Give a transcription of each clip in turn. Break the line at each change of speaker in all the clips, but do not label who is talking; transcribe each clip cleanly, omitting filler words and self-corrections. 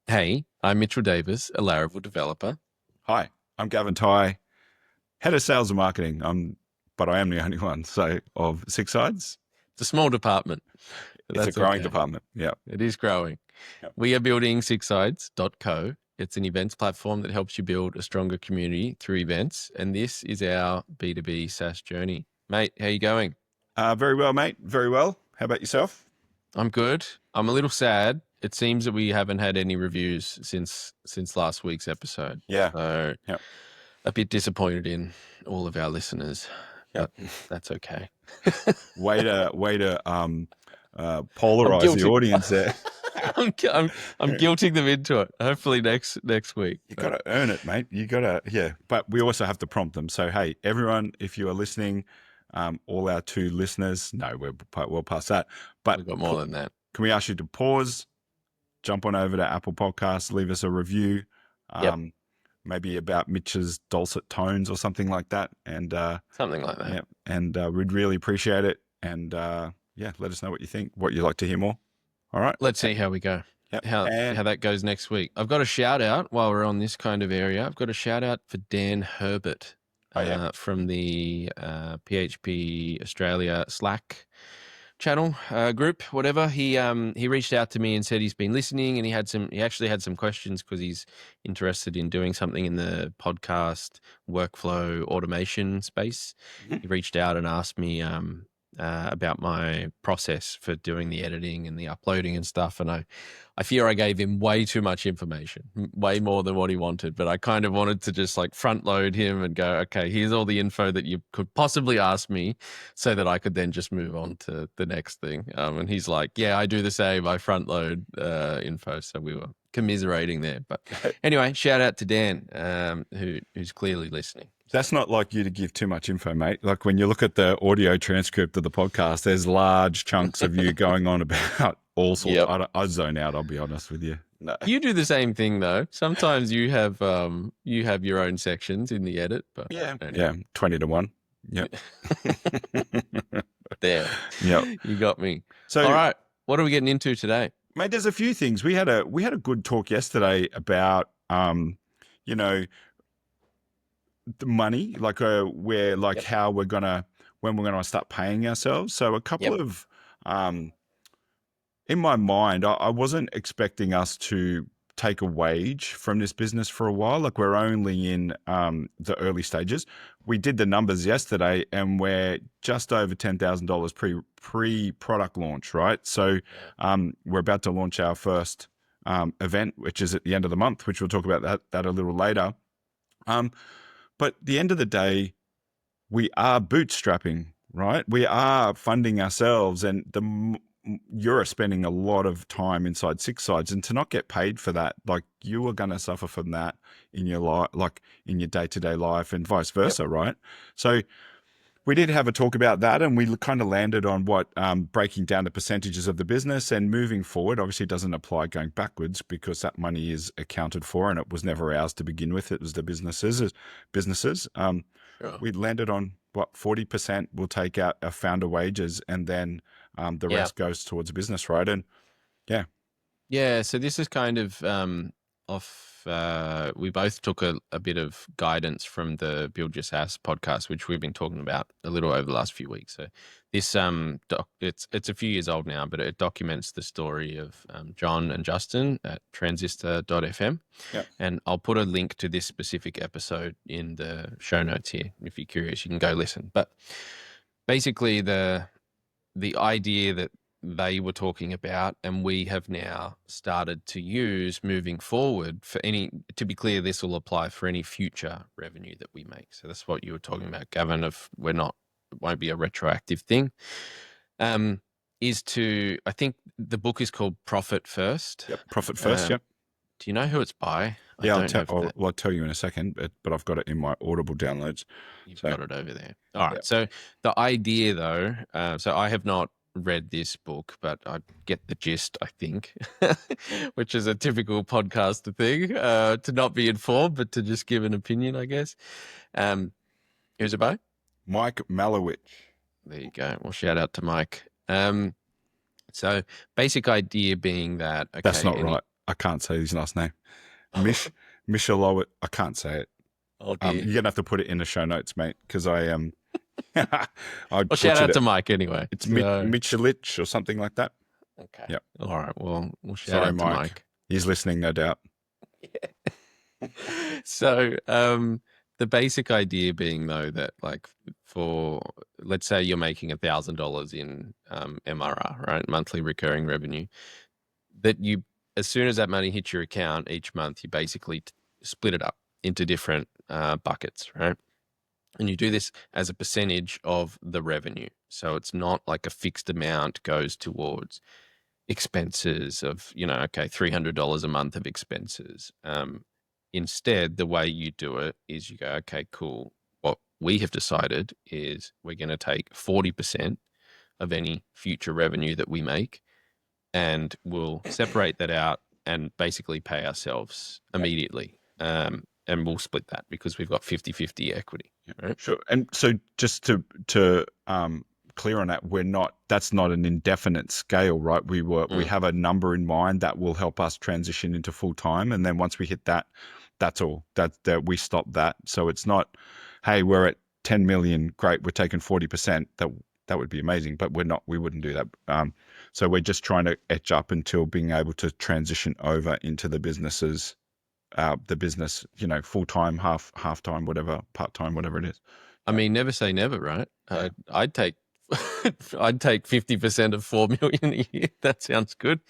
Hey, I'm Mitchell Davis, a Laravel developer.
Hi, I'm Gavin Ty, head of sales and marketing. But I am the only one. Of SixSides,
It's a small department, but
it's a
that's
growing
okay.
department. Yeah.
It is growing.
Yep.
We are building SixSides.co. It's an events platform that helps you build a stronger community through events, and this is our B2B SaaS journey. Mate, how you going?
Very well, mate. Very well. How about yourself?
I'm good. I'm a little sad. It seems that we haven't had any reviews since last week's episode.
Yeah.
So
Yep.
a bit disappointed in all of our listeners,
Yep.
but that's okay.
Way to polarize the audience there.
I'm guilting them into it. Hopefully next week.
You got to earn it, mate. You got to, yeah. But we also have to prompt them. So, hey, everyone, if you are listening, all our 2 listeners, no, we're well past that. But
We've got more than that.
Can we ask you to pause, jump on over to Apple Podcasts, leave us a review, maybe about Mitch's dulcet tones or something like that, and
something like that.
Yeah, and we'd really appreciate it. And let us know what you think, what you'd like to hear more. All right,
let's see how we go.
Yep.
How that goes next week. I've got a shout out while we're on this kind of area. I've got a shout out for Dan Herbert from the PHP Australia Slack channel group, whatever. He reached out to me and said he's been listening, and he actually had some questions because he's interested in doing something in the podcast workflow automation space. Mm-hmm. He reached out and asked me about my process for doing the editing and the uploading and stuff, and I fear I gave him way too much information, way more than what he wanted, but I kind of wanted to just like front load him and go, okay, here's all the info that you could possibly ask me so that I could then just move on to the next thing. And he's like, yeah, I do the same. I front load info. So we were commiserating there. But anyway, shout out to Dan, who's clearly listening.
That's not like you to give too much info, mate. Like when you look at the audio transcript of the podcast, there's large chunks of you going on about all sorts. Yep. I zone out, I'll be honest with you. No.
You do the same thing though. Sometimes you have your own sections in the edit, but
anyway. 20 to 1. Yep.
There.
Yep.
You got me. So all right, what are we getting into today?
Mate, there's a few things. We had a good talk yesterday about the money, like how when we're gonna start paying ourselves. So a couple of in my mind, I wasn't expecting us to take a wage from this business for a while. Like we're only in the early stages. We did the numbers yesterday, and we're just over $10,000 pre product launch, right? So we're about to launch our first event, which is at the end of the month, which we'll talk about that a little later. But at the end of the day, we are bootstrapping, right? We are funding ourselves, and you're spending a lot of time inside SixSides, and to not get paid for that, like you are going to suffer from that in your life, like in your day-to-day life, and vice versa, right? So we did have a talk about that, and we kind of landed on what breaking down the percentages of the business and moving forward. Obviously, it doesn't apply going backwards because that money is accounted for, and it was never ours to begin with. It was the businesses. We landed on what 40% will take out our founder wages, and then the rest goes towards business, right? And so
this is kind of off. We both took a bit of guidance from the Build Your SaaS podcast, which we've been talking about a little over the last few weeks. So this it's a few years old now, but it documents the story of John and Justin at transistor.fm. And I'll put a link to this specific episode in the show notes here. If you're curious, you can go listen. But basically the idea that they were talking about, and we have now started to use moving forward to be clear, this will apply for any future revenue that we make. So that's what you were talking about, Gavin, it won't be a retroactive thing. Is to, I think the book is called Profit First.
Yep, Profit First, yep.
Do you know who it's by?
I'll tell you in a second, but I've got it in my Audible downloads.
You've got it over there. All right. So the idea though, so I have not read this book, but I get the gist, I think, which is a typical podcaster thing, to not be informed, but to just give an opinion, I guess. Who's it by?
Mike Malowich.
There you go. Well, shout out to Mike. So basic idea being that... Okay,
that's not right. I can't say his last name. Michelowicz. I can't say it.
Oh dear.
You're gonna have to put it in the show notes, mate, because I I
Well, shout out to Mike anyway.
It's Michelich or something like that.
Okay.
Yep.
All right. Well, we'll shout
Sorry,
out to Mike.
He's listening, no doubt.
Yeah. So, the basic idea being though that like for, let's say you're making $1,000 in MRR, right? Monthly recurring revenue, that you, as soon as that money hits your account each month, you basically split it up into different buckets, right? And you do this as a percentage of the revenue. So it's not like a fixed amount goes towards expenses of, okay, $300 a month of expenses. Instead, the way you do it is you go, okay, cool. What we have decided is we're going to take 40% of any future revenue that we make, and we'll separate that out and basically pay ourselves immediately. And we'll split that because we've got 50-50 equity. Right?
Sure. And so just to clear on that, that's not an indefinite scale, right? We have a number in mind that will help us transition into full time. And then once we hit that, that's all that we stop that. So it's not, hey, we're at 10 million. Great. We're taking 40%. That would be amazing, but we wouldn't do that. So we're just trying to etch up until being able to transition over into the business, full-time, half-time, whatever, part-time, whatever it is.
I mean, never say never, right? I'd take 50% of 4 million a year. That sounds good.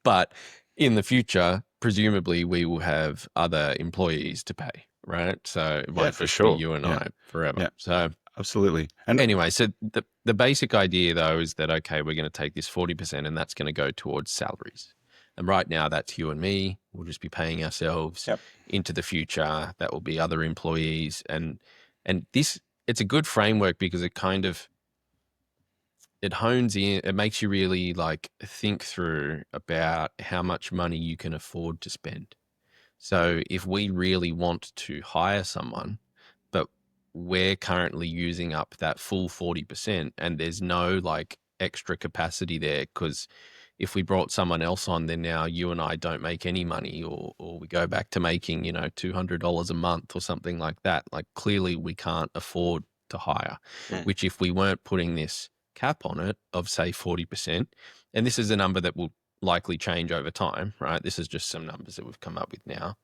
But in the future, presumably we will have other employees to pay, right? So it won't just be you and I forever.
Yeah.
So
absolutely.
And anyway, so the basic idea though is that, okay, we're going to take this 40% and that's going to go towards salaries. And right now that's you and me. We'll just be paying ourselves. Into the future. That will be other employees. And this, it's a good framework because it hones in, it makes you really like think through about how much money you can afford to spend. So if we really want to hire someone, but we're currently using up that full 40% and there's no like extra capacity there, because if we brought someone else on, then now you and I don't make any money, or we go back to making, $200 a month or something like that. Like clearly we can't afford to hire, which if we weren't putting this cap on it of say 40%, and this is a number that will likely change over time, right? This is just some numbers that we've come up with now.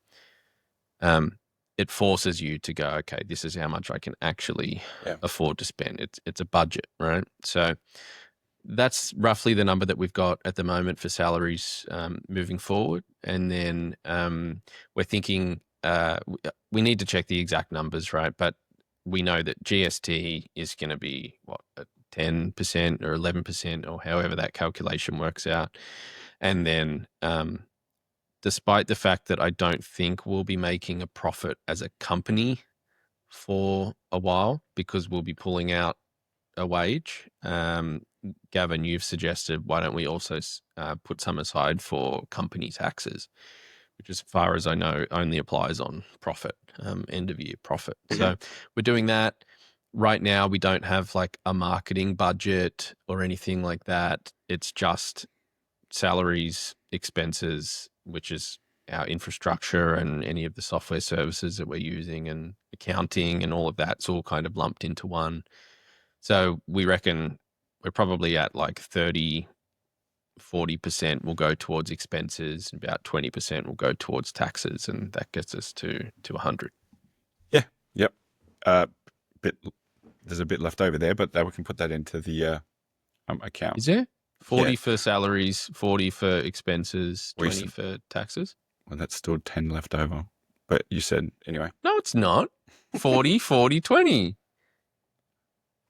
It forces you to go, okay, this is how much I can actually afford to spend. It's a budget, right? So that's roughly the number that we've got at the moment for salaries moving forward. And then we're thinking we need to check the exact numbers, right? But we know that GST is going to be 10% or 11% or however that calculation works out. And then despite the fact that I don't think we'll be making a profit as a company for a while because we'll be pulling out a wage, Gavin, you've suggested, why don't we also put some aside for company taxes, which as far as I know only applies on profit, end of year profit. So we're doing that. Right now we don't have like a marketing budget or anything like that. It's just salaries, expenses, which is our infrastructure and any of the software services that we're using, and accounting and all of that. It's all kind of lumped into one. So we reckon we're probably at like 40% will go towards expenses, and about 20% will go towards taxes, and that gets us to 100.
Yeah. Yep. There's a bit left over there, but we can put that into the account.
Is there 40 for salaries, 40 for expenses, 20 for taxes?
Well, that's still 10 left over. But you said anyway.
No, it's not. 40, 40, 20.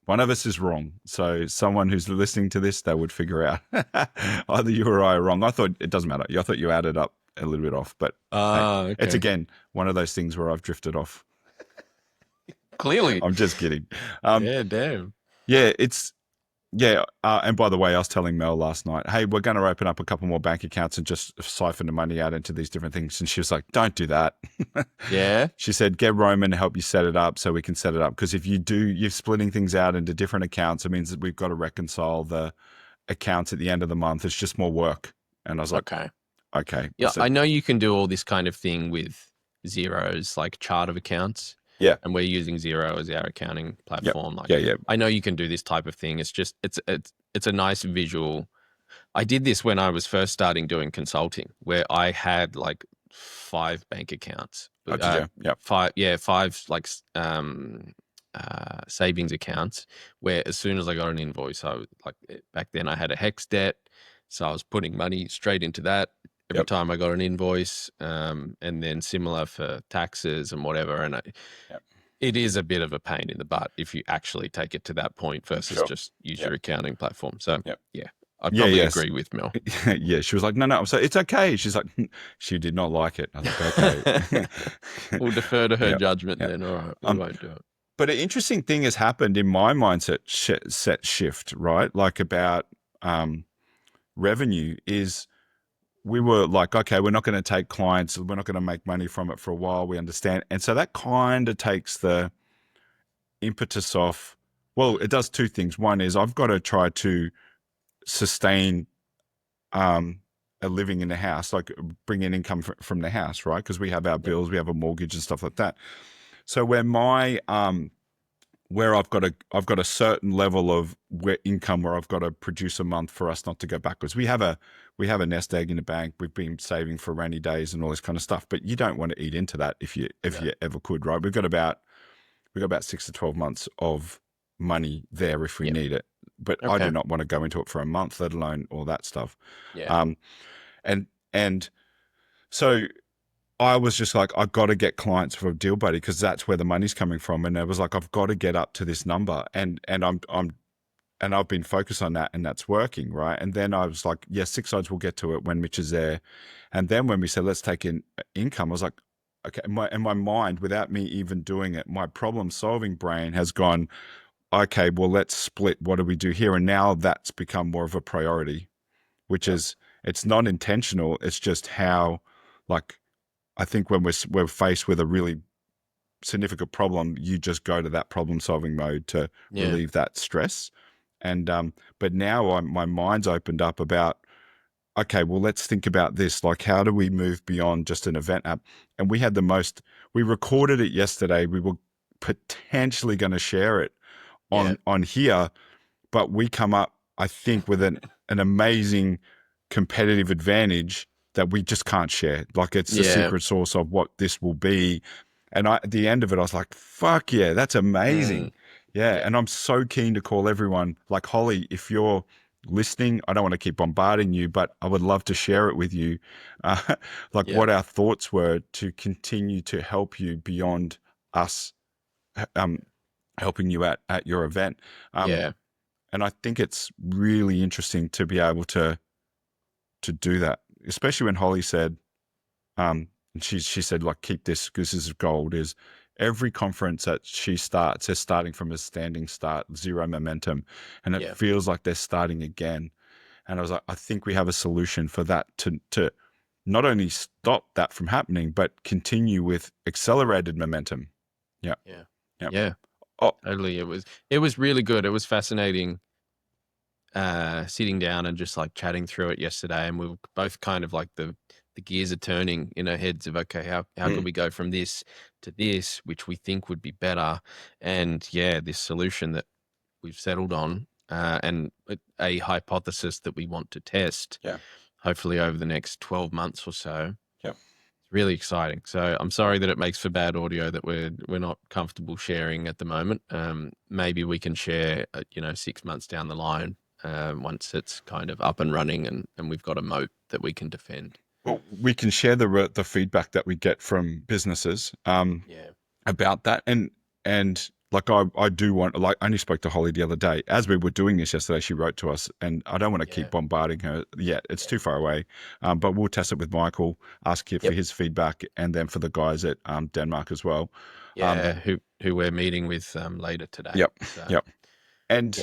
One of us is wrong. So someone who's listening to this, they would figure out either you or I are wrong. I thought it doesn't matter. I thought you added up a little bit off, but
okay.
It's again, one of those things where I've drifted off.
Clearly.
I'm just kidding.
Yeah, damn.
Yeah, and by the way, I was telling Mel last night, hey, we're going to open up a couple more bank accounts and just siphon the money out into these different things. And she was like, don't do that.
Yeah.
She said, get Roman to help you set it up so we can set it up. Because if you're splitting things out into different accounts, it means that we've got to reconcile the accounts at the end of the month. It's just more work. And I was like,
okay.
Okay.
Yeah,
So,
I know you can do all this kind of thing with Xero's like chart of accounts.
yeah.
And we're using Xero as our accounting platform. Like,
Yeah.
I know you can do this type of thing. It's just it's a nice visual. I did this when I was first starting doing consulting, where I had like 5 bank accounts,
Oh, did you? Yep.
5 like savings accounts. Where as soon as I got an invoice, I was like, back then I had a hex debt, so I was putting money straight into that every time I got an invoice, and then similar for taxes and whatever. And it is a bit of a pain in the butt if you actually take it to that point versus just use your accounting platform. So yeah, I'd probably agree with Mel.
Yeah, she was like, no. So it's okay. She's like, she did not like it. I was like, okay.
We'll defer to her judgment then. All right, we won't do it.
But an interesting thing has happened in my mindset set shift, right? Like about revenue is we were like, okay, we're not going to take clients. We're not going to make money from it for a while. We understand. And so that kind of takes the impetus off. Well, it does 2 things. One is I've got to try to sustain a living in the house, like bring in income from the house, right? Because we have our bills, we have a mortgage and stuff like that. So where my where I've got a certain level of income where I've got to produce a month for us not to go backwards. We have a nest egg in the bank. We've been saving for rainy days and all this kind of stuff, but you don't want to eat into that if you ever could, right? We've got about 6 to 12 months of money there if we need it, but I do not want to go into it for a month, let alone all that stuff. And so I was just like, I've got to get clients for Deal Buddy because that's where the money's coming from. And I was like, I've got to get up to this number, and I've been focused on that, and that's working, right? And then I was like, yeah, SixSides will get to it when Mitch is there. And then when we said let's take in income, I was like, okay. In my mind, without me even doing it, my problem solving brain has gone, okay, well, let's split. What do we do here? And now that's become more of a priority, which is, it's not intentional. It's just how, like, I think when we're faced with a really significant problem, you just go to that problem solving mode to relieve that stress. And but now my mind's opened up about, okay, well, let's think about this. Like, how do we move beyond just an event app? And we recorded it yesterday. We were potentially going to share it on here, but we come up, I think, with an amazing competitive advantage that we just can't share. Like, it's the secret sauce of what this will be. And at the end of it, I was like, fuck yeah, that's amazing. And I'm so keen to call everyone, like, Holly, if you're listening, I don't want to keep bombarding you, but I would love to share it with you, what our thoughts were to continue to help you beyond us helping you at your event. And I think it's really interesting to be able to do that, especially when Holly said, and she said, like, keep this because this is gold, is every conference that she starts is starting from a standing start, zero momentum. And it feels like they're starting again. And I was like, I think we have a solution for that to not only stop that from happening, but continue with accelerated momentum. Yeah.
Oh, totally. It was really good. It was fascinating sitting down and just like chatting through it yesterday, and we were both kind of like the gears are turning in our heads of, okay, how can we go from this to this, which we think would be better, and this solution that we've settled on, and a hypothesis that we want to test, hopefully over the next 12 months or so. It's really exciting. So I'm sorry that it makes for bad audio that we're not comfortable sharing at the moment. Maybe we can share 6 months down the line, once it's kind of up and running and we've got a moat that we can defend.
Well, we can share the feedback that we get from businesses about that. And like, I do want, like, I only spoke to Holly the other day. As we were doing this yesterday, she wrote to us, and I don't want to keep bombarding her yet. It's too far away. But we'll test it with Michael, ask him for his feedback, and then for the guys at Denmark as well.
Who we're meeting with later today.
And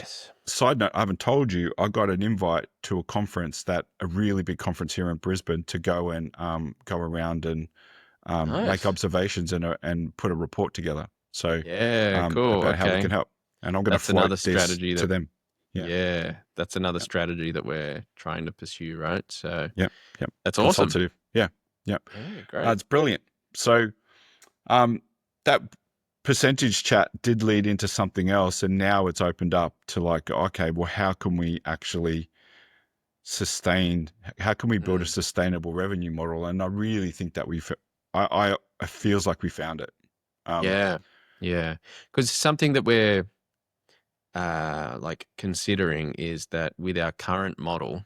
side note, I haven't told you, I got an invite to a conference, a really big conference here in Brisbane, to go and go around and make observations and put a report together. So
cool.
about how we can help. And I'm going to float this to them. Yeah.
Yeah, that's another
Yep.
strategy that we're trying to pursue, right? So
Yep. Yep.
that's awesome.
Consultative. Yeah. Yep.
Yeah, great.
It's brilliant. So that percentage chat did lead into something else, and now it's opened up to like, okay, well, how can we actually sustain? How can we build a sustainable revenue model? And I really think that it feels like we found it.
Yeah, yeah. Because something that we're like considering is that with our current model,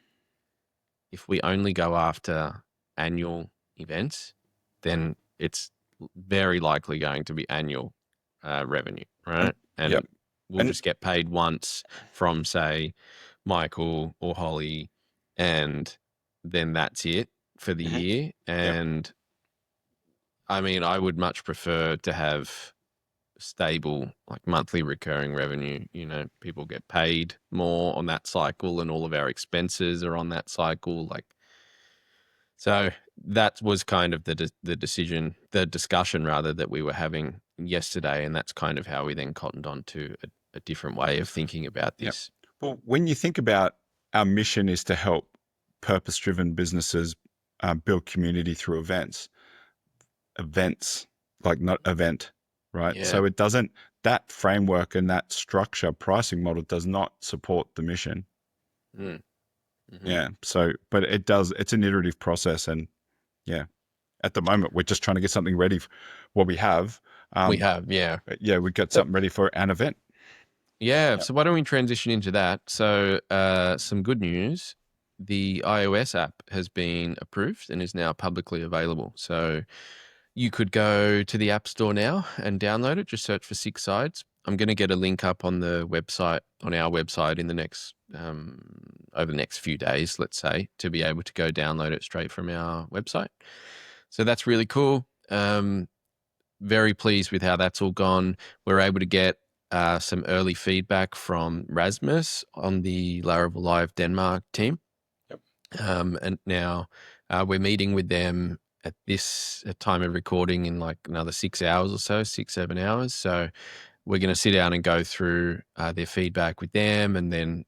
if we only go after annual events, then it's very likely going to be annual revenue,
And
right? And
yep.
we'll
And
just get paid once from, say, Michael or Holly, and then that's it for the year.
yep.
And I mean, I would much prefer to have stable, like monthly recurring revenue. You know, people get paid more on that cycle, and all of our expenses are on that cycle. Like, so that was kind of the decision, the discussion rather, that we were having yesterday, and that's kind of how we then cottoned on to a different way of thinking about
Yep.
this.
Well, when you think about our mission is to help purpose-driven businesses build community through events, like not event, right?
Yeah.
So it doesn't, that framework and that structure pricing model does not support the mission.
Mm. Mm-hmm.
Yeah. So, but it does, it's an iterative process. And yeah, at the moment, we're just trying to get something ready for what we have.
We have, yeah.
Yeah, we got
So,
something ready for an event.
yeah.
Yep.
So why don't we transition into that? So some good news. The iOS app has been approved and is now publicly available. So you could go to the App Store now and download it. Just search for SixSides. I'm going to get a link up on the website, on our website, in the next over the next few days, let's say, to be able to go download it straight from our website. So that's really cool. Very pleased with how that's all gone. We're able to get some early feedback from Rasmus on the Laravel Live Denmark team.
Yep.
And now we're meeting with them at this time of recording in like another 6 hours or so, 6-7 hours. So we're going to sit down and go through their feedback with them. And then,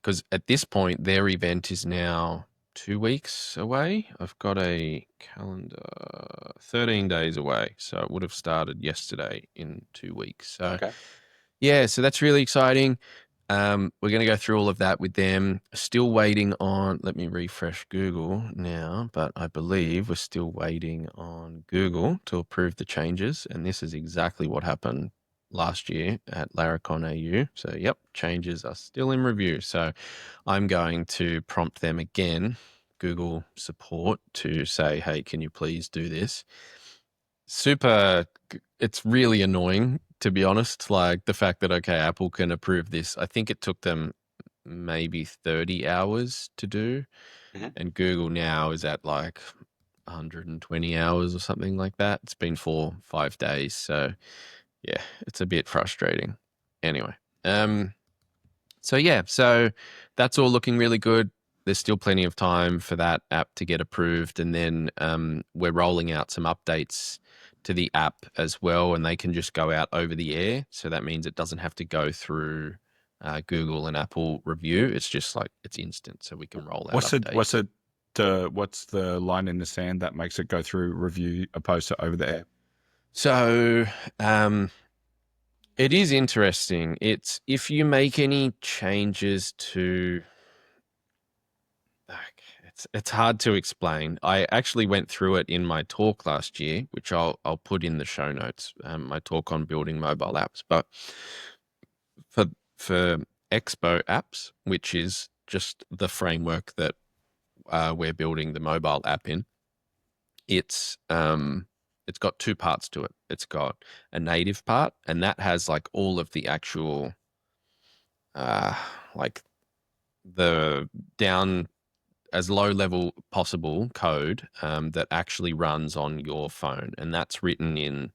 because at this point, their event is now 2 weeks away. I've got a calendar 13 days away. So it would have started yesterday in 2 weeks. So,
Okay.
yeah, so that's really exciting. We're going to go through all of that with them. Still waiting on, let me refresh Google now, but I believe we're still waiting on Google to approve the changes. And this is exactly what happened last year at Laracon AU. So, yep, changes are still in review. So I'm going to prompt them again, Google support, to say, hey, can you please do this? It's really annoying, to be honest. Like the fact that, okay, Apple can approve this. I think it took them maybe 30 hours to do.
Mhm.
And Google now is at like 120 hours or something like that. It's been 4-5 days. So yeah, it's a bit frustrating. Anyway, so yeah, so that's all looking really good. There's still plenty of time for that app to get approved, and then we're rolling out some updates to the app as well, and they can just go out over the air. So that means it doesn't have to go through Google and Apple review. It's just like it's instant, so we can roll out updates.
What's the line in the sand that makes it go through review opposed to over the air?
So it is interesting. It's if you make any changes to, it's hard to explain. I actually went through it in my talk last year, which I'll put in the show notes. My talk on building mobile apps, but for for Expo apps, which is just the framework that we're building the mobile app in, it's got two parts to it. It's got a native part, and that has like all of the actual like the down as low level possible code that actually runs on your phone, and that's written in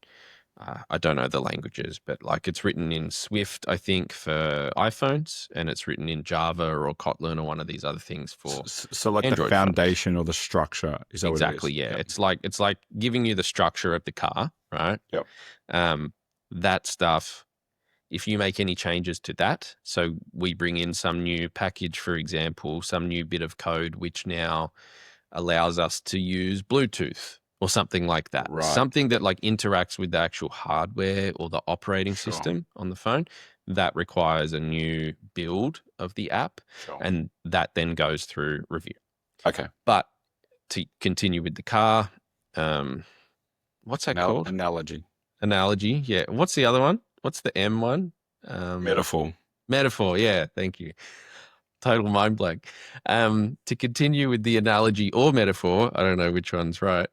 I don't know the languages, but like it's written in Swift, I think, for iPhones, and it's written in Java or Kotlin or one of these other things for
So like the
Android phones.
foundation or the structure, is that what it
Exactly,
is?
yeah.
Yep.
It's like giving you the structure of the car, right?
Yep.
That stuff if you make any changes to that, so we bring in some new package, for example, some new bit of code, which now allows us to use Bluetooth or something like that,
Right.
something that like interacts with the actual hardware or the operating
Sure.
system on the phone, that requires a new build of the app,
Sure.
and that then goes through review.
Okay.
But to continue with the car, what's that called?
Analogy.
Yeah. What's the other one? What's the M one?
Metaphor.
Yeah. Thank you. Total mind blank. To continue with the analogy or metaphor, I don't know which one's right.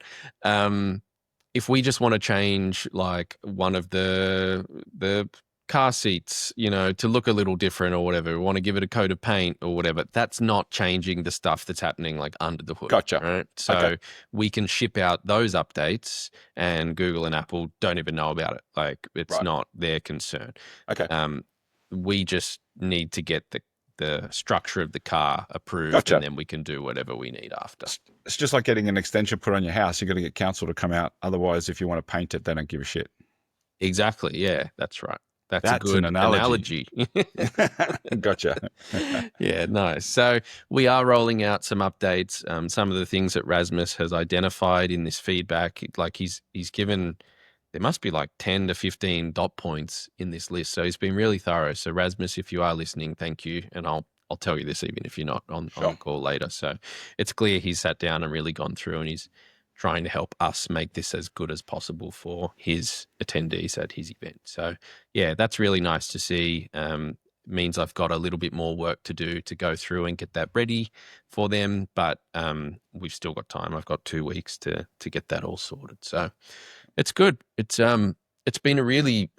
If we just want to change like one of the car seats, to look a little different or whatever, we want to give it a coat of paint or whatever, that's not changing the stuff that's happening like under the hood.
Gotcha.
Right. So we can ship out those updates, and Google and Apple don't even know about it. Like it's not their concern.
Okay.
We just need to get the structure of the car approved, and then we can do whatever we need after.
It's just like getting an extension put on your house. You got to get council to come out. Otherwise, if you want to paint it, they don't give a shit.
Exactly. Yeah, that's right. That's a good analogy.
Gotcha.
Yeah, nice. So we are rolling out some updates. Some of the things that Rasmus has identified in this feedback, like he's given, there must be like 10 to 15 dot points in this list. So he's been really thorough. So Rasmus, if you are listening, thank you. And I'll tell you this even if you're not on call later. So it's clear he's sat down and really gone through, and he's trying to help us make this as good as possible for his attendees at his event. So yeah, that's really nice to see. Means I've got a little bit more work to do to go through and get that ready for them. But we've still got time. I've got 2 weeks to get that all sorted. So it's good. It's been a really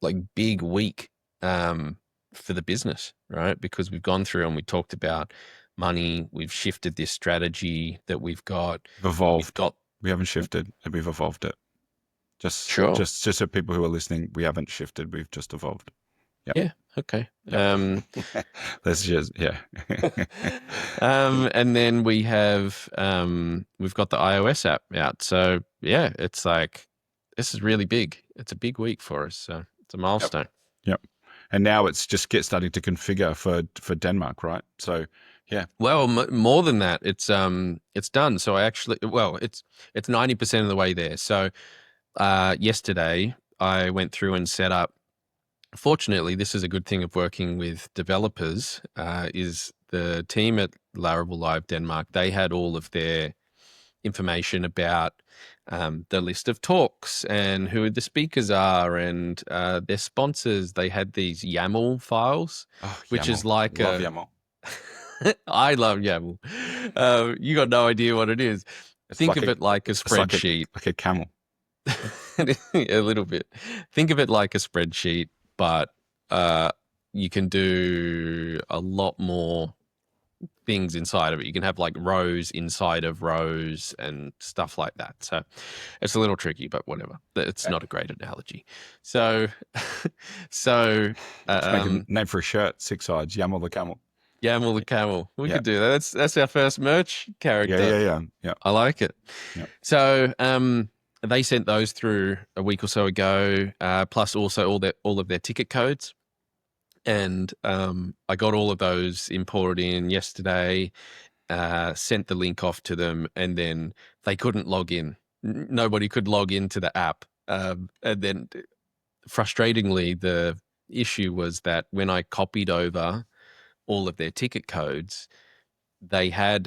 like big week for the business, right? Because we've gone through and we talked about money. We've shifted this strategy that we've got.
Evolved. We haven't shifted. We've evolved it. Just so people who are listening, we haven't shifted. We've just evolved. Yep.
Yeah. Okay.
Let's just
and then we have we've got the iOS app out. So yeah, it's like this is really big. It's a big week for us. So it's a milestone.
Yep. And now it's just starting to configure for Denmark, right? So yeah.
Well, more than that, it's done. So it's 90% of the way there. So yesterday I went through and set up. Fortunately, this is a good thing of working with developers. Is the team at Laravel Live Denmark? They had all of their information about the list of talks and who the speakers are and their sponsors. They had these YAML files, which is like
love YAML.
I love YAML. You got no idea what it is. Think of it like a spreadsheet.
Like a camel.
A little bit. Think of it like a spreadsheet, but you can do a lot more things inside of it. You can have like rows inside of rows and stuff like that. So it's a little tricky, but whatever. It's not a great analogy. So
Let's make a name for a shirt, SixSides, YAML the camel.
YAML the camel. We could do that. That's our first merch character.
Yeah.
I like it.
Yeah.
So they sent those through a week or so ago, plus also all of their ticket codes. And I got all of those imported in yesterday, sent the link off to them, and then they couldn't log in. Nobody could log into the app. And then frustratingly, the issue was that when I copied over all of their ticket codes, they had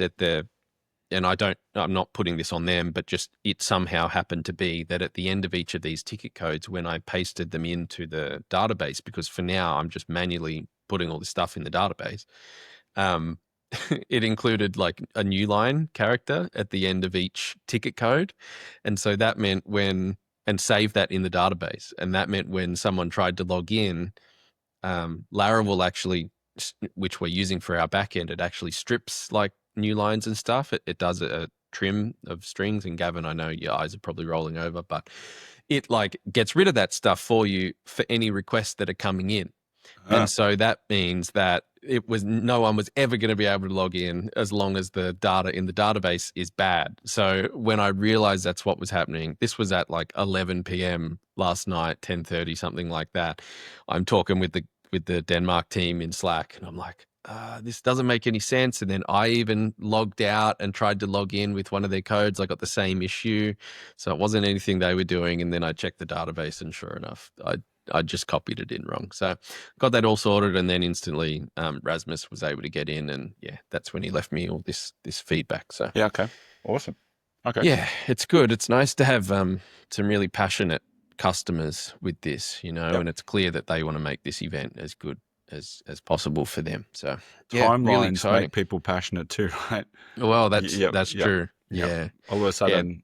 and I'm not putting this on them, but just it somehow happened to be that at the end of each of these ticket codes, when I pasted them into the database, because for now I'm just manually putting all this stuff in the database, it included like a newline character at the end of each ticket code. And so that meant and save that in the database. And that meant when someone tried to log in, Laravel actually, which we're using for our backend, it actually strips like new lines and stuff. It does a trim of strings, and Gavin, I know your eyes are probably rolling over, but it like gets rid of that stuff for you for any requests that are coming in. And so that means that no one was ever going to be able to log in as long as the data in the database is bad. So when I realized that's what was happening, this was at like 11 p.m. last night, 10:30, something like that. I'm talking with the Denmark team in Slack, and I'm like, this doesn't make any sense. And then I even logged out and tried to log in with one of their codes. I got the same issue. So it wasn't anything they were doing. And then I checked the database, and sure enough, I just copied it in wrong. So got that all sorted, and then instantly Rasmus was able to get in, and yeah, that's when he left me all this feedback. So
yeah, okay, awesome. Okay,
yeah, it's good. It's nice to have some really passionate customers with this, and it's clear that they want to make this event as good as possible for them. So yeah, really
timelines
exciting.
make people passionate too, right?
Well, that's true.
Yep.
Yeah.
All of a sudden,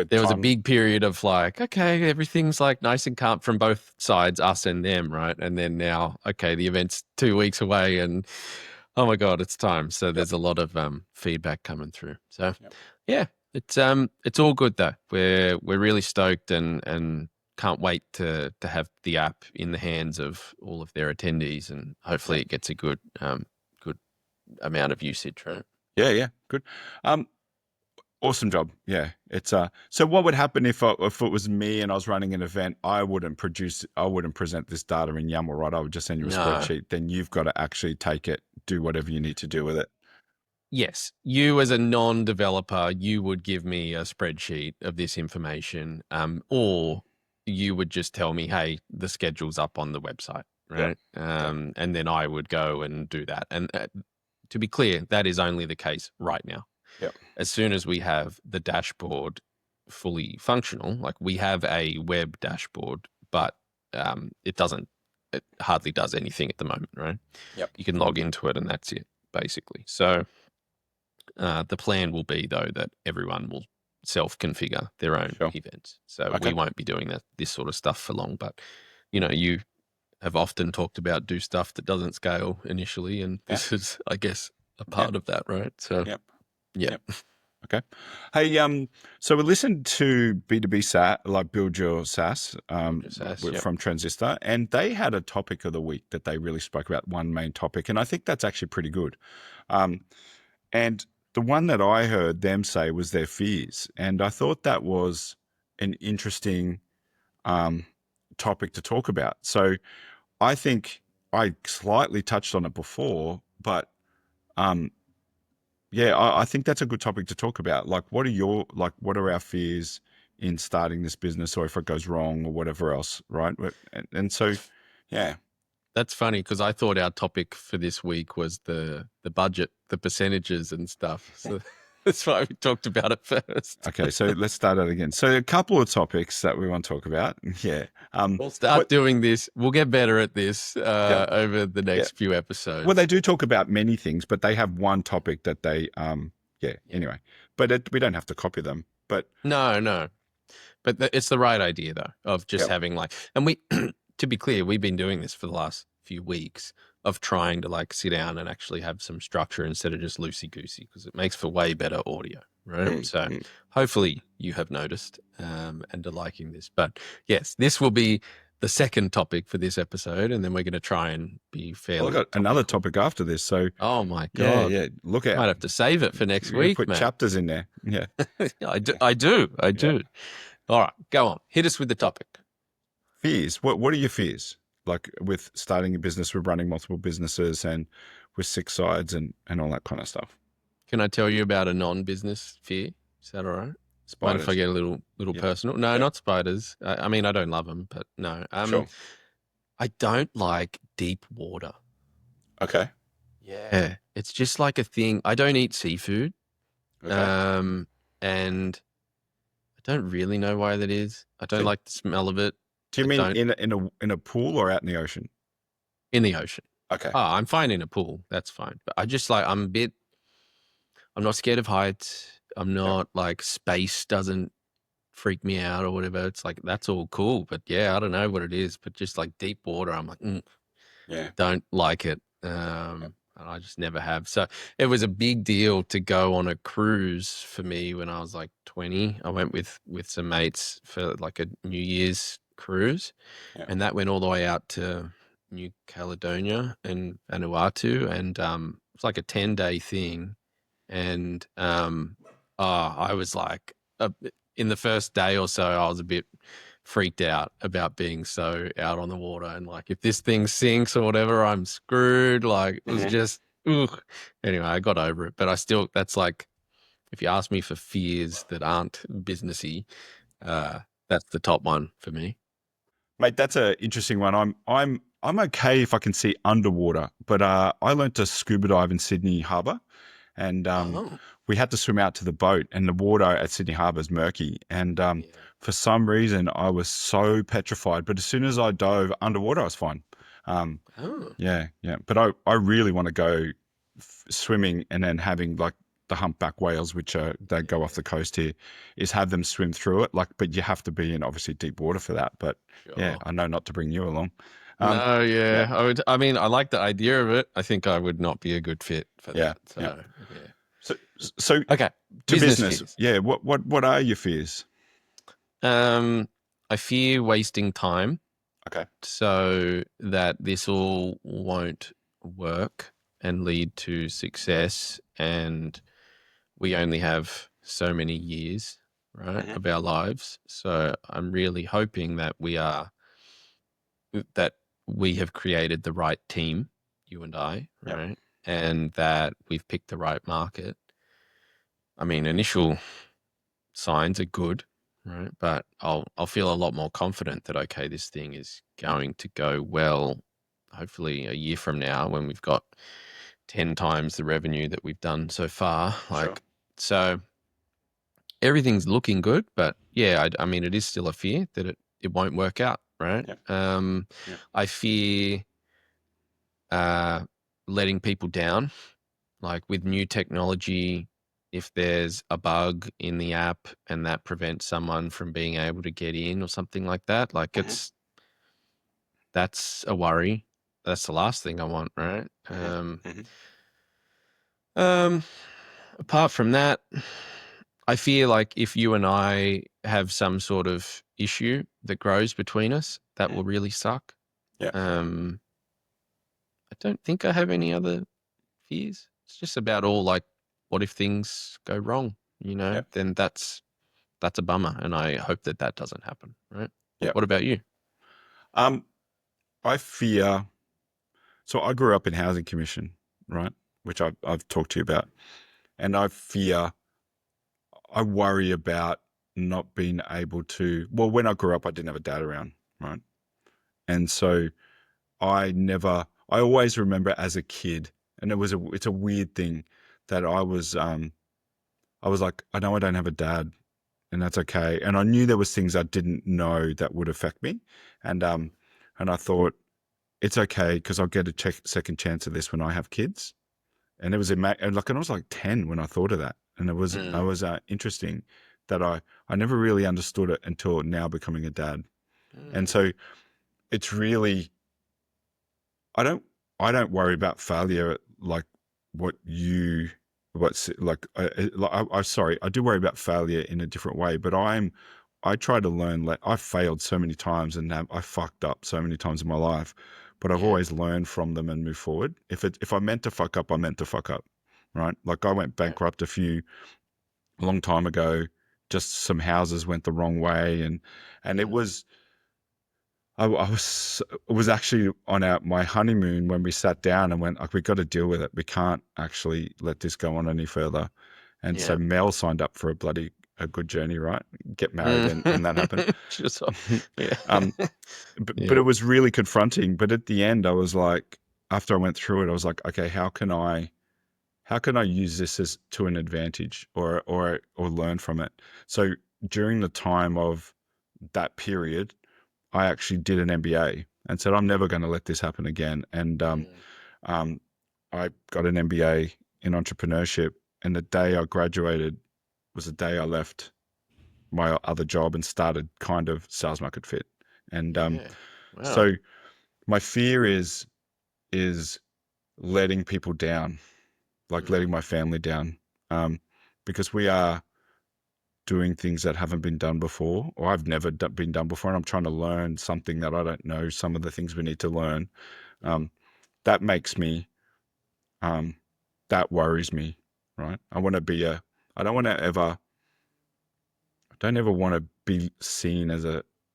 There was a big period of like, okay, everything's like nice and calm from both sides, us and them, right? And then now, okay, the event's 2 weeks away, and oh my God, it's time. So there's a lot of feedback coming through. So yeah, it's all good though. We're really stoked and can't wait to have the app in the hands of all of their attendees, and hopefully it gets a good amount of usage, right?
Yeah, good. Awesome job. Yeah, it's so what would happen if it was me and I was running an event? I wouldn't present this data in YAML, right? I would just send you a spreadsheet. Then you've got to actually take it, do whatever you need to do with it.
Yes, you as a non-developer, you would give me a spreadsheet of this information, or you would just tell me, hey, the schedule's up on the website, right? And then I would go and do that. And to be clear, that is only the case right now.
Yep.
As soon as we have the dashboard fully functional, like we have a web dashboard, but it hardly does anything at the moment, right?
Yep.
You can log into it and that's it, basically. So the plan will be, though, that everyone will self-configure their own events. So we won't be doing this sort of stuff for long. But, you have often talked about do stuff that doesn't scale initially, and this is, I guess, a part of that, right? So, yeah.
Okay. Hey, so we listened to B2B SaaS, like Build Your SaaS, from Transistor, and they had a topic of the week that they really spoke about, one main topic, and I think that's actually pretty good. And the one that I heard them say was their fears, and I thought that was an interesting topic to talk about. So I think I slightly touched on it before, but I think that's a good topic to talk about. Like, what are our fears in starting this business, or if it goes wrong, or whatever else, right? And so, yeah.
That's funny because I thought our topic for this week was the budget, the percentages and stuff. So that's why we talked about it first.
Okay, so let's start it again. So a couple of topics that we want to talk about. Yeah.
We'll start doing this. We'll get better at this over the next few episodes.
Well, they do talk about many things, but they have one topic that they, anyway. But we don't have to copy them. But
No. But it's the right idea, though, of just having and we... To be clear, we've been doing this for the last few weeks of trying to sit down and actually have some structure instead of just loosey-goosey, because it makes for way better audio, right? So hopefully you have noticed and are liking this. But yes, this will be the second topic for this episode, and then we're going to try and be fairly...
I've got another topic after this, so...
Oh my God.
Yeah, look out.
Might have to save it for next week,
put chapters in there. Yeah.
I do. All right, go on. Hit us with the topic.
Fears. What are your fears? Like with starting a business, with running multiple businesses, and with SixSides and all that kind of stuff.
Can I tell you about a non-business fear? Is that all right?
Spiders.
Mind if I get a little personal? No, not spiders. I mean, I don't love them, but no.
Sure.
I don't like deep water.
Okay.
Yeah. It's just like a thing. I don't eat seafood. Okay. And I don't really know why that is. I don't like the smell of it.
Do you mean in a pool or out in the ocean?
In the ocean.
Okay.
Oh, I'm fine in a pool. That's fine. But I just I'm not scared of heights. I'm not space doesn't freak me out or whatever. It's that's all cool. But yeah, I don't know what it is. But just deep water, I'm don't like it. And I just never have. So it was a big deal to go on a cruise for me when I was 20. I went with some mates for a New Year's cruise, and that went all the way out to New Caledonia and Vanuatu, and it's a 10-day thing, and I was in the first day or so I was a bit freaked out about being so out on the water, and like if this thing sinks or whatever, I'm screwed. Like it was just ugh. Anyway, I got over it, but that's like, if you ask me for fears that aren't businessy, that's the top one for me.
Mate, that's an interesting one. I'm okay if I can see underwater, but I learned to scuba dive in Sydney Harbour, and
Oh,
we had to swim out to the boat, and the water at Sydney Harbour is murky, and
yeah.
for some reason I was so petrified. But as soon as I dove underwater, I was fine. Um,
Oh,
yeah, yeah. But I really want to go swimming and then having like the humpback whales, which they go off the coast here, is have them swim through it. Like, but you have to be in obviously deep water for that. But yeah,
sure.
I know not to bring you along.
No,
Yeah,
yeah. I mean, I like the idea of it. I think I would not be a good fit for
yeah,
that.
yeah.
So, yeah.
So, so
Okay.
to
Business
business,
fears.
yeah. What are your fears?
I fear wasting time
Okay.
so that this all won't work and lead to success, and we only have so many years, right,
Hmm.
of our lives. So I'm really hoping that we have created the right team, you and I,
Yep.
right? And that we've picked the right market. I mean, initial signs are good, right? But I'll feel a lot more confident that, okay, this thing is going to go well, hopefully a year from now when we've got 10 times the revenue that we've done so far.
Sure.
Like, so everything's looking good, but yeah, I mean, it is still a fear that it won't work out, right?
Yep. Yep.
I fear letting people down, like with new technology. If there's a bug in the app and that prevents someone from being able to get in or something like that, like
Hmm.
that's a worry. That's the last thing I want, right?
Hmm. Hmm.
Um, Apart from that, I fear like if you and I have some sort of issue that grows between us, that
Hmm.
will really suck.
Yeah.
Um, I don't think I have any other fears. It's just about all like, what if things go wrong?
Yeah.
Then that's a bummer, and I hope that that doesn't happen. Right?
Yeah.
What about you?
Um, I fear. So I grew up in housing commission, right? Which I've talked to you about, and I worry about not being able to. Well, when I grew up, I didn't have a dad around, right? And so I always remember as a kid, and it's a weird thing that I was like, I know I don't have a dad, and that's okay. And I knew there was things I didn't know that would affect me, and I thought it's okay because I'll get a second chance of this when I have kids. And it was and I was like 10 when I thought of that, and I
Mm,
was interesting that I never really understood it until now becoming a dad, and
mm,
so it's really I don't I don't worry about failure like what you what's like, sorry, I do worry about failure in a different way, but I try to learn. I've failed so many times and I fucked up so many times in my life, but I've
yeah,
always learned from them and moved forward. If I meant to fuck up, I meant to fuck up, right? Like I went
yeah,
bankrupt a long time ago. Just some houses went the wrong way, and it
mm,
was I was actually on my honeymoon when we sat down and went, like, we got to deal with it. We can't actually let this go on any further. And so
yeah.
Mel signed up for a good journey, right? Get married, and that happened.
Mm. Just yeah,
um, but
yeah,
it was really confronting. But at the end, I was like, after I went through it, I was like, okay, how can I use this as to an advantage or learn from it? So during the time of that period, I actually did an MBA and said, I'm never going to let this happen again. And
mm,
um, I got an MBA in entrepreneurship. And the day I graduated was the day I left my other job and started kind of sales market fit. And
yeah. Wow.
so my fear is letting people down, like letting
Mm,
my family down, because we are doing things that haven't been done before, or I've never been done before, and I'm trying to learn something that I don't know. Some of the things we need to learn,
mm,
that makes me, um, that worries me, right? I don't want to ever, I don't ever want to be seen as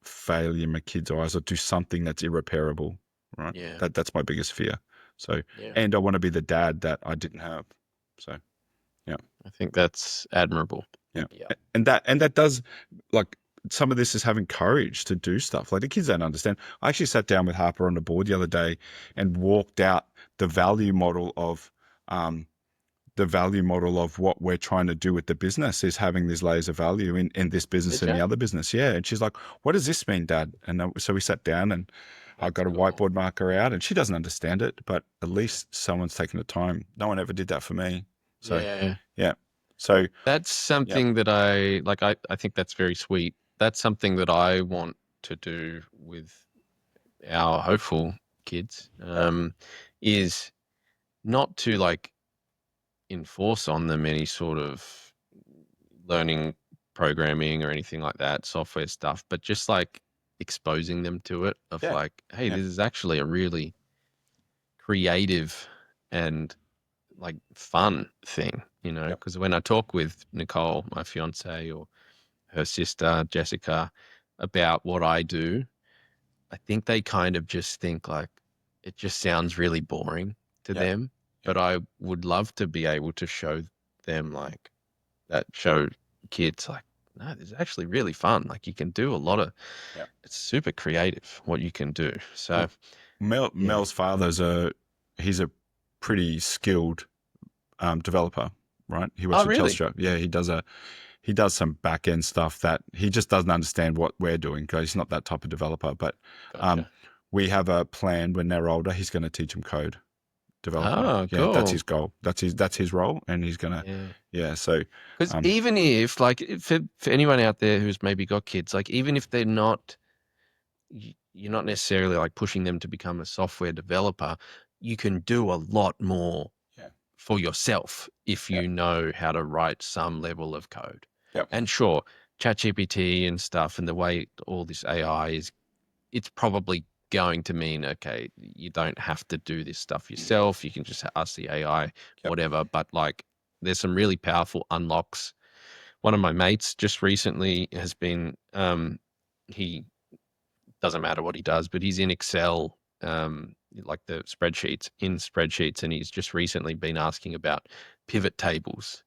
failure in my kids' eyes or do something that's irreparable, right?
Yeah.
That's my biggest fear. So,
Yeah.
and I want to be the dad that I didn't have. So, yeah.
I think that's admirable.
Yeah.
Yeah.
And that does, like, some of this is having courage to do stuff. Like, the kids don't understand. I actually sat down with Harper on the board the other day and walked out the value model of what we're trying to do with the business is having these layers of value in this business
Did
and the
you?
other business. Yeah. And she's like, what does this mean, Dad? And so we sat down and I
That's
got a
cool.
whiteboard marker out, and she doesn't understand it, but at least someone's taken the time. No one ever did that for me. So,
Yeah.
yeah. So,
That's something that I like. I think that's very sweet. That's something that I want to do with our hopeful kids, is not to like enforce on them any sort of learning programming or anything like that, software stuff, but just like exposing them to it of
yeah.
like, hey,
Yeah.
this is actually a really creative and like fun thing,
Yep.
because when I talk with Nicole, my fiance, or her sister, Jessica, about what I do, I think they kind of just think like it just sounds really boring to
Yeah.
them. But I would love to be able to show them like that, show kids like, no, this is actually really fun. Like you can do a lot of,
Yeah.
it's super creative what you can do. So
Well,
yeah.
Mel's father's he's a pretty skilled developer, right? He works
Oh,
for
really?
Telstra. Yeah, he does some back end stuff that he just doesn't understand what we're doing because he's not that type of developer. But
Gotcha.
we have a plan when they're older. He's going to teach them code developing.
Oh,
Yeah, that's
cool.
his goal. That's his role, and he's gonna.
Yeah.
Yeah. So,
Because even if, like, for anyone out there who's maybe got kids, like, even if they're not, you're not necessarily like pushing them to become a software developer, you can do a lot more
Yeah.
for yourself if you
Yep.
know how to write some level of code.
Yep.
And sure, ChatGPT and stuff, and the way all this AI is, it's probably going to mean, okay, you don't have to do this stuff yourself. You can just ask the AI,
Yep.
whatever. But like, there's some really powerful unlocks. One of my mates just recently has been, he doesn't matter what he does, but he's in Excel, like the spreadsheets, and he's just recently been asking about pivot tables.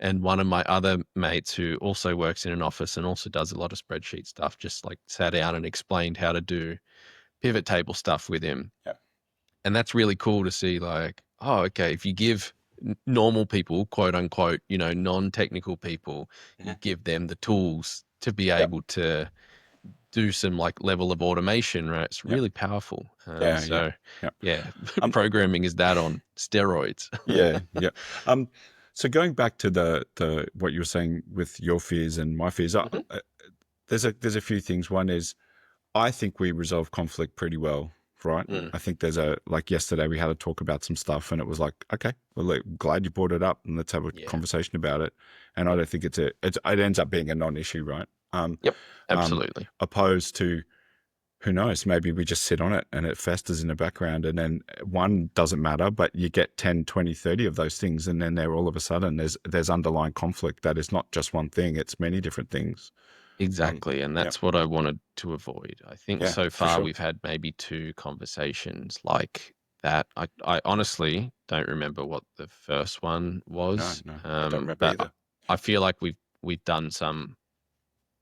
And one of my other mates who also works in an office and also does a lot of spreadsheet stuff, just like sat down and explained how to do pivot table stuff with him.
Yeah.
And that's really cool to see, like, oh, okay, if you give normal people, quote unquote, non-technical people, you give them the tools to be able to do some like level of automation, right? It's really powerful. So programming is that on steroids.
Yeah. So going back to the what you were saying with your fears and my fears, there's a few things. One is I think we resolve conflict pretty well, right? I think there's like yesterday we had to talk about some stuff and it was like, okay, well, glad you brought it up and let's have a conversation about it. And I don't think it ends up being a non-issue, right?
Yep, absolutely.
Opposed to, who knows, maybe we just sit on it and it festers in the background and then one doesn't matter, but you get 10, 20, 30 of those things. And then all of a sudden there's underlying conflict that is not just one thing, it's many different things.
Exactly. And that's what I wanted to avoid. I think so far we've had maybe 2 conversations like that. I honestly don't remember what the first one was.
No, I don't remember either.
I feel like we've done some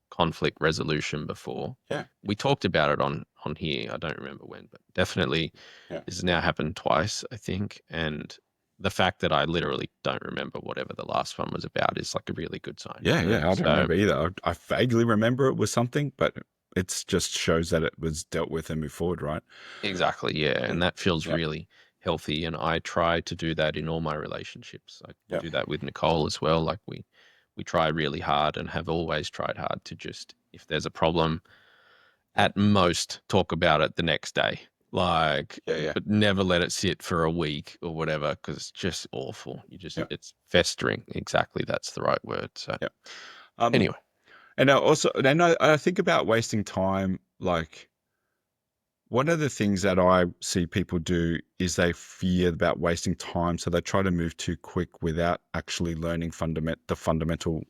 conflict resolution before.
Yeah.
We talked about it on here. I don't remember when, but definitely this has now happened twice, I think. And the fact that I literally don't remember whatever the last one was about is like a really good sign.
Yeah, I don't remember either. I vaguely remember it was something, but it just shows that it was dealt with and moved forward, right?
Exactly, yeah. And that feels really healthy. And I try to do that in all my relationships. I do that with Nicole as well. Like we try really hard and have always tried hard to just, if there's a problem, at most talk about it the next day. Like, but never let it sit for a week or whatever, because it's just awful. It's festering. Exactly. That's the right word. So anyway.
And I think about wasting time. Like, one of the things that I see people do is they fear about wasting time. So they try to move too quick without actually learning the fundamental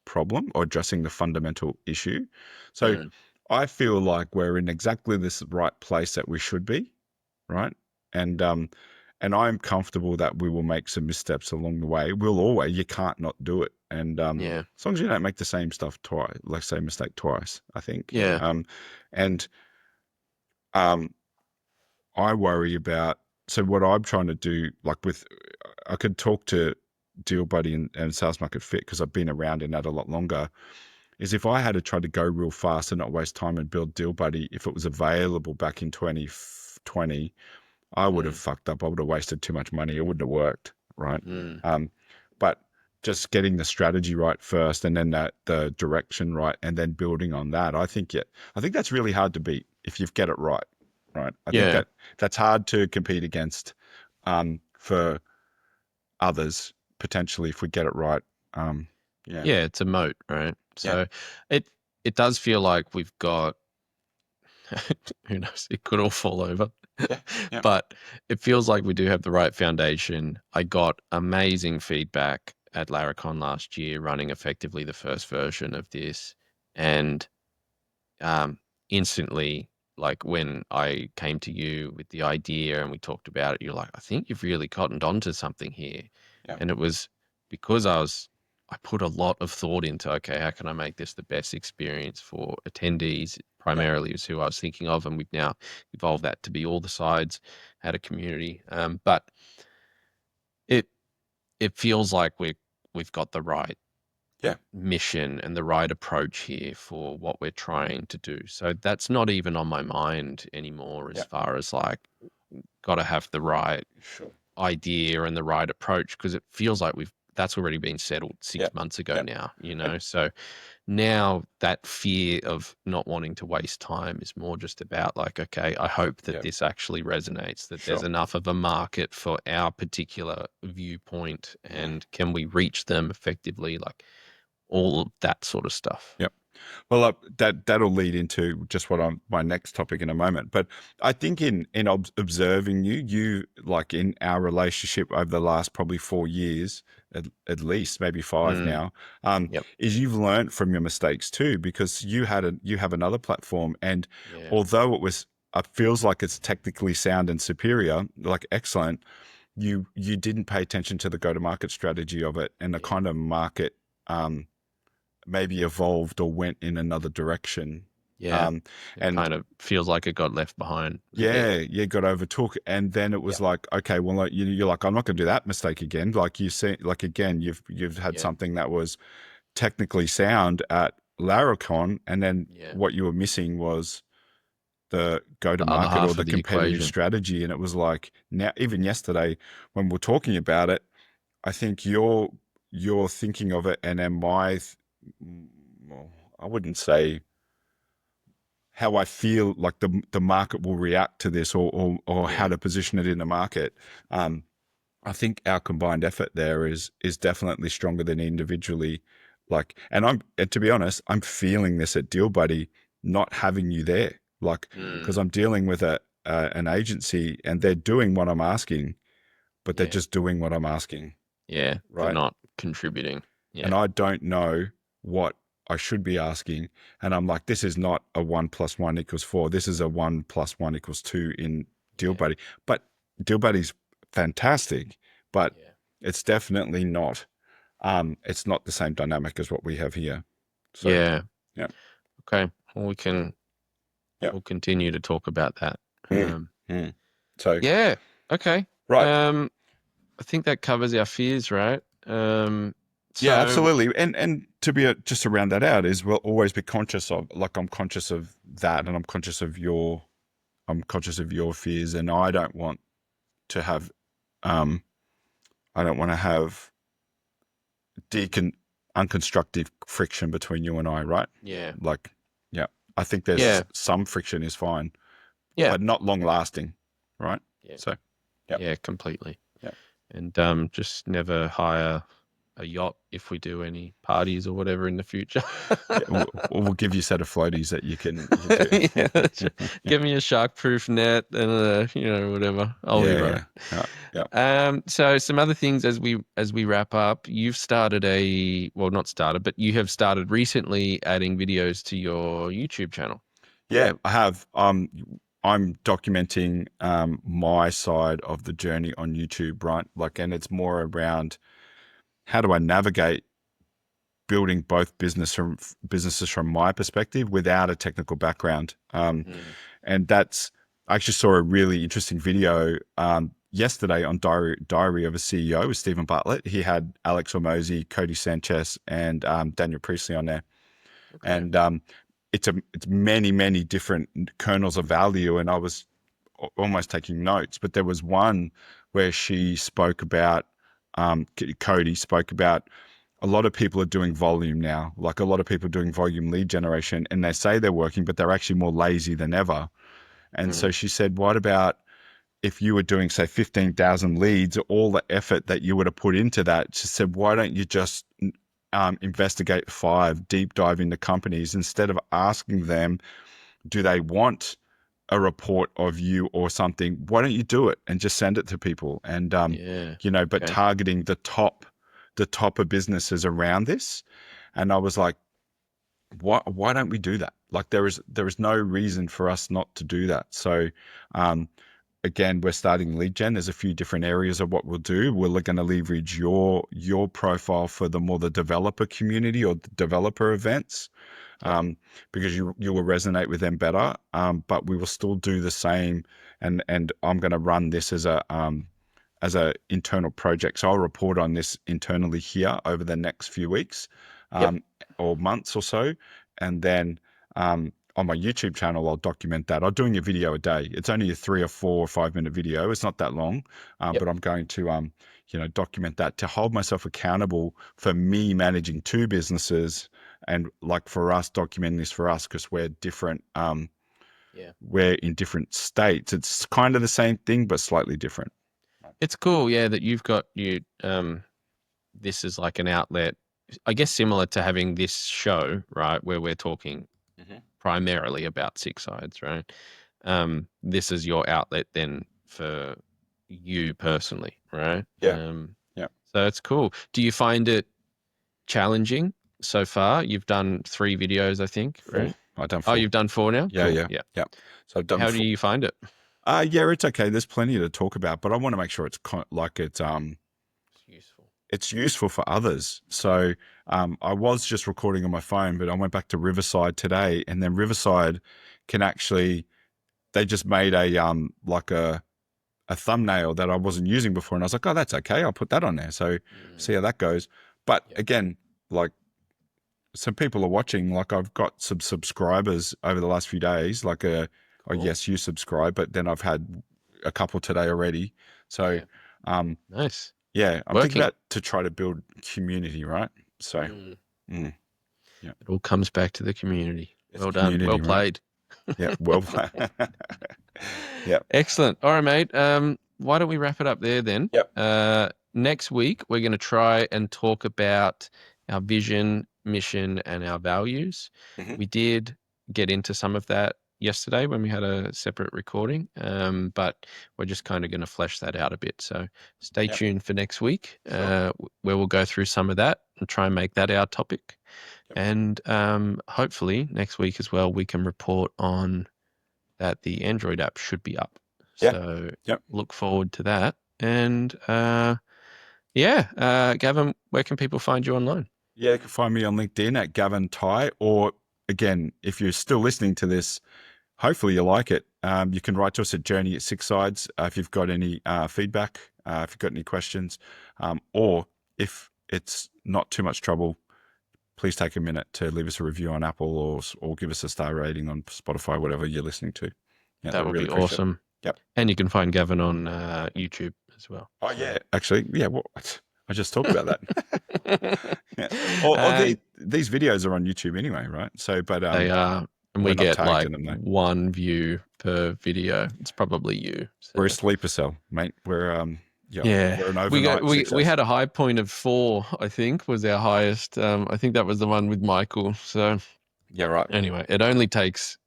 problem or addressing the fundamental issue. So I feel like we're in exactly this right place that we should be, right? And I'm comfortable that we will make some missteps along the way. We'll always, you can't not do it. And
Yeah.
as long as you don't make the same stuff twice, like same mistake twice, I think.
Yeah.
And I worry about, so what I'm trying to do, like I could talk to Deal Buddy and Sales Market Fit because I've been around in that a lot longer, is if I had to try to go real fast and not waste time and build Deal Buddy, if it was available back in 2020, I would have fucked up. I would have wasted too much money. It wouldn't have worked, right? But just getting the strategy right first, and then the direction right, and then building on that, I think that's really hard to beat if you get it right. Right. I think that's hard to compete against for others potentially if we get it right.
Yeah, it's a moat, right? So it does feel like we've got who knows, it could all fall over. But it feels like we do have the right foundation. I got amazing feedback at Laracon last year running effectively the first version of this, and instantly, like when I came to you with the idea and we talked about it, you're like, I think you've really cottoned onto something here. And it was because I put a lot of thought into, okay, how can I make this the best experience for attendees primarily is who I was thinking of. And we've now evolved that to be all the sides, had a community. But it feels like we've got the right mission and the right approach here for what we're trying to do. So that's not even on my mind anymore as far as like, got to have the right idea and the right approach, because it feels like that's already been settled 6 months ago now, you know? So now that fear of not wanting to waste time is more just about like, okay, I hope that this actually resonates, that there's enough of a market for our particular viewpoint, and can we reach them effectively? Like, all of that sort of stuff.
Yep. Well, that'll lead into just my next topic in a moment. But I think in observing you like in our relationship over the last probably 4 years, at least maybe 5 now, is you've learned from your mistakes too, because you have another platform, and although it feels like it's technically sound and superior, like excellent, you didn't pay attention to the go-to-market strategy of it and the kind of market maybe evolved or went in another direction.
And kind of feels like it got left behind.
Got overtook. And then it was like, okay, well, like, you're like, I'm not going to do that mistake again. Like you say, like, again, you've had something that was technically sound at Laracon, and then what you were missing was the go-to-market or the competitive strategy. And it was like, now, even yesterday when we're talking about it, I think you're thinking of it, and then I wouldn't say how I feel like the market will react to this, or how to position it in the market. I think our combined effort there is definitely stronger than individually. Like, and to be honest, I'm feeling this at Deal Buddy, not having you there, like, because I'm dealing with an agency and they're doing what I'm asking, but they're just doing what I'm asking.
Yeah, right. They're not contributing. Yeah.
And I don't know what I should be asking. And I'm like, this is not a 1 + 1 = 4. This is a 1 + 1 = 2 in Deal Buddy. But Deal Buddy's fantastic, but it's definitely not. It's not the same dynamic as what we have here. So,
yeah. Okay. Well, we'll continue to talk about that.
So
yeah. Okay.
Right.
I think that covers our fears, right?
Yeah, absolutely. And to be just to round that out is we'll always be conscious of, like, I'm conscious of that, and I'm conscious of your fears, and I don't want to have unconstructive friction between you and I, right?
Yeah.
Like, I think there's some friction is fine.
Yeah.
But not long lasting, right?
Yeah.
So
yeah, completely.
Yeah.
And just never hire a yacht if we do any parties or whatever in the future.
we'll give you a set of floaties that you can
give me a shark proof net and whatever. I'll be right. So some other things as we wrap up, you've started but you have started recently adding videos to your YouTube channel.
Yeah, I have. I'm documenting my side of the journey on YouTube, right? Like, and it's more around how do I navigate building both businesses from my perspective without a technical background. And I actually saw a really interesting video yesterday on Diary of a CEO with Stephen Bartlett. He had Alex Hormozy, Cody Sanchez, and Daniel Priestley on there.
Okay.
And it's many different kernels of value, and I was almost taking notes. But there was one where she spoke about Cody spoke about a lot of people are doing volume now. Like, a lot of people are doing volume lead generation, and they say they're working, but they're actually more lazy than ever. And so she said, what about if you were doing, say, 15,000 leads, all the effort that you would have put into that? She said, why don't you just investigate 5, deep dive into companies instead of asking them, do they want a report of you or something? Why don't you do it and just send it to people? And, but targeting the top of businesses around this. And I was like, why don't we do that? Like, there is no reason for us not to do that. So, again, we're starting lead gen. There's a few different areas of what we'll do. We're going to leverage your profile for the developer community or the developer events, because you will resonate with them better. But we will still do the same. And I'm going to run this as a internal project. So I'll report on this internally here over the next few weeks, or months or so. And then, on my YouTube channel, I'll document that. I'm doing a video a day. It's only a 3 or 4 or 5 minute video. It's not that long, but I'm going to, document that to hold myself accountable for me managing 2 businesses, and like for us documenting this for us, because we're different. We're in different states. It's kind of the same thing, but slightly different.
It's cool, that you've got this is like an outlet, I guess, similar to having this show, right, where we're talking primarily about SixSides, right? This is your outlet then for you personally, right? So it's cool. Do you find it challenging so far? You've done 3 videos, I think, right?
I've done 4.
Oh, you've done 4 now?
Yeah.
Cool.
Yeah. So I've done.
How
4.
do you find it?
It's okay. There's plenty to talk about, but I want to make sure it's
Useful.
It's useful for others. So I was just recording on my phone, but I went back to Riverside today, and then Riverside can actually, they just made a thumbnail that I wasn't using before, and I was like, oh, that's okay. I'll put that on there. So see how that goes. But again, like, some people are watching. Like, I've got some subscribers over the last few days. Like, cool. Yes, you subscribe, but then I've had a couple today already. So,
nice.
Yeah, I'm thinking about to try to build community, right? So,
it all comes back to the community. Well done.
Community,
well played.
Right? Yeah, well played. Yeah.
Excellent. All right, mate. Why don't we wrap it up there then?
Yep.
Next week, we're going to try and talk about our vision, mission, and our values. We did get into some of that yesterday when we had a separate recording, but we're just kind of going to flesh that out a bit. So stay tuned for next week, where we'll go through some of that and try and make that our topic. And hopefully next week as well, we can report on that the Android app should be up. So look forward to that. And Gavin, where can people find you online?
Yeah, you can find me on LinkedIn at Gavin Tai, or again, if you're still listening to this, hopefully you like it. You can write to us at journey@SixSides if you've got any feedback, if you've got any questions, or if it's not too much trouble, please take a minute to leave us a review on Apple, or give us a star rating on Spotify, whatever you're listening to. Yeah,
that would really be awesome. Yep. And you can find Gavin on YouTube as well.
Oh, yeah. Actually, yeah. Well, I just talked about that. These videos are on YouTube anyway, right? So, but
they are, and we get like 1 view per video. It's probably you. So.
We're a sleeper cell, mate. We're we're an overnight
we had a high point of 4. I think was our highest. I think that was the one with Michael. So
yeah, right.
Anyway, it only takes.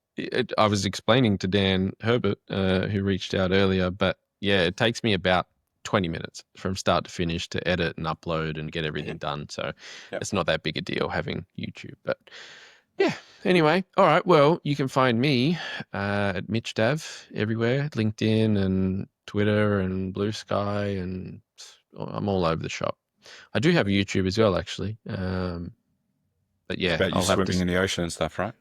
I was explaining to Dan Herbert, who reached out earlier, but yeah, it takes me about 20 minutes from start to finish to edit and upload and get everything done. So it's not that big a deal having YouTube. But Yeah. Anyway, all right. Well, you can find me at Mitch Dav everywhere, LinkedIn and Twitter and Blue Sky, and I'm all over the shop. I do have a YouTube as well, actually. But
It's
yeah,
about you
I'll have
swimming
to.
in the ocean and stuff, right?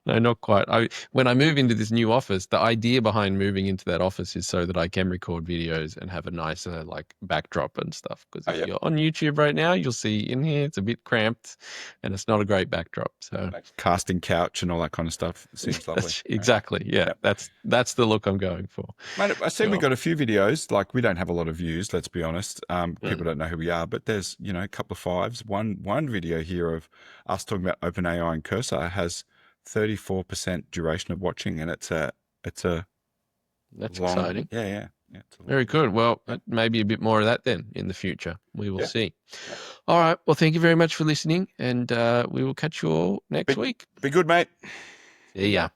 No, not quite. When I move into this new office, the idea behind moving into that office is so that I can record videos and have a nicer like backdrop and stuff. Because
Oh,
if
yeah.
you're on YouTube right now, you'll see in here it's a bit cramped, and it's not a great backdrop. So
Like casting couch and all that kind of stuff. It seems lovely.
exactly, yeah,
Yep.
that's the look I'm going for.
Mate, I see we
So,
got a few videos. Like we don't have a lot of views, let's be honest. People
mm,
don't know who we are, but there's a couple of fives. One video here of us talking about OpenAI and Cursor has 34% duration of watching, and it's a
that's
long,
exciting.
yeah. It's a long
Very
video.
good. Well,
Yeah.
maybe a bit more of that then in the future. We will
Yeah.
see. All right. Well, thank you very much for listening, and we will catch you all next week.
Be good, mate.
See ya.